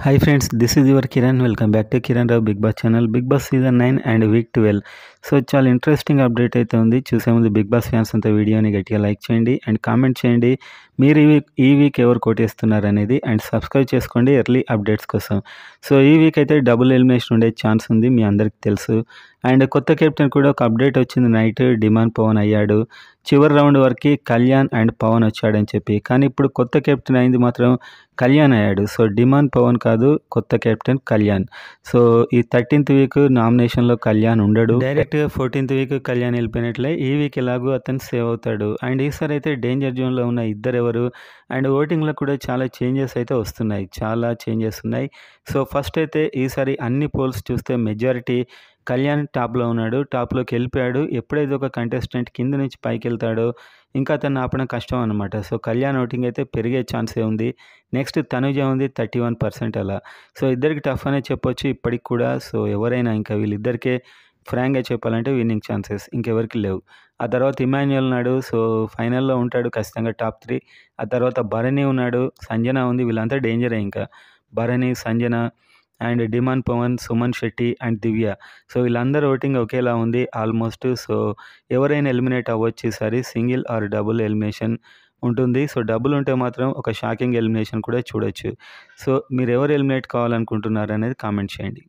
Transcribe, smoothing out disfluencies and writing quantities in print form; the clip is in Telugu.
Hi friends, this is your Kiran. Welcome back to Kiran Rao Big Boss channel. Bigg Boss season 9 and week 12. So చాలా ఇంట్రెస్టింగ్ అప్డేట్ అయితే ఉంది. చూసే ముందు బిగ్ బాస్ ఫ్యాన్స్ అంతా వీడియోని గట్టిగా లైక్ చేయండి అండ్ కామెంట్ చేయండి. మీరు ఈ వీక్ ఎవరు కోటేస్తున్నారు అనేది అండ్ సబ్స్క్రైబ్ చేసుకోండి ఎర్లీ అప్డేట్స్ కోసం. సో ఈ వీక్ అయితే డబుల్ ఎలిమినేషన్ ఉండే ఛాన్స్ ఉంది, మీ అందరికీ తెలుసు. అండ్ కొత్త కెప్టెన్ కూడా ఒక అప్డేట్ వచ్చింది. నైట్ డిమాండ్ పవన్ అయ్యాడు. చివరి రౌండ్ వరకు కళ్యాణ్ అండ్ పవన్ వచ్చాడని చెప్పి, కానీ ఇప్పుడు కొత్త కెప్టెన్ అయింది మాత్రం కళ్యాణ్ అయ్యాడు. సో డిమాండ్ పవన్ కాదు, కొత్త కెప్టెన్ కళ్యాణ్. సో ఈ 13th వీక్ నామినేషన్లో కళ్యాణ్ ఉండడు, డైరెక్ట్గా 14th వీక్ కళ్యాణ్ వెళ్ళిపోయినట్లే. ఈ వీక్ ఎలాగో అతను సేవ్ అవుతాడు. అండ్ ఈసారి అయితే డేంజర్ జోన్లో ఉన్న ఇద్దరు ఎవరు, అండ్ ఓటింగ్లో కూడా చాలా చేంజెస్ అయితే వస్తున్నాయి, చాలా చేంజెస్ ఉన్నాయి. సో ఫస్ట్ అయితే ఈసారి అన్ని పోల్స్ చూస్తే మెజారిటీ కళ్యాణ్ టాప్లో ఉన్నాడు, టాప్లోకి వెళ్ళిపోయాడు. ఎప్పుడైతే ఒక కంటెస్టెంట్ కింద నుంచి పైకి వెళ్తాడో ఇంకా అతను ఆపడం కష్టం అనమాట. సో కళ్యాణ్ ఓటింగ్ అయితే పెరిగే ఛాన్సే ఉంది. నెక్స్ట్ తనుజ ఉంది 31% అలా. సో ఇద్దరికి టఫ్ అనే చెప్పొచ్చు ఇప్పటికి కూడా. సో ఎవరైనా ఇంకా వీళ్ళిద్దరికే ఫ్రాంక్గా చెప్పాలంటే విన్నింగ్ ఛాన్సెస్ ఇంకెవరికి లేవు. ఆ తర్వాత ఇమాన్యుయల్ ఉన్నాడు, సో ఫైనల్లో ఉంటాడు ఖచ్చితంగా టాప్ 3. ఆ తర్వాత భరణి ఉన్నాడు, సంజన ఉంది. వీళ్ళంతా డేంజరే ఇంకా. Bharani, Sanjana and demand Pavan, Suman Shetty and Divya. So వీళ్ళందరూ ఓటింగ్ ఒకేలా ఉంది ఆల్మోస్ట్. సో ఎవరైనా ఎలిమినేట్ అవ్వచ్చు ఈసారి. సింగిల్ ఆర్ డబుల్ ఎలిమినేషన్ ఉంటుంది. సో డబుల్ ఉంటే మాత్రం ఒక షాకింగ్ ఎలిమినేషన్ కూడా చూడొచ్చు. సో మీరు ఎవరు ఎలిమినేట్ కావాలనుకుంటున్నారు అనేది కామెంట్ చేయండి.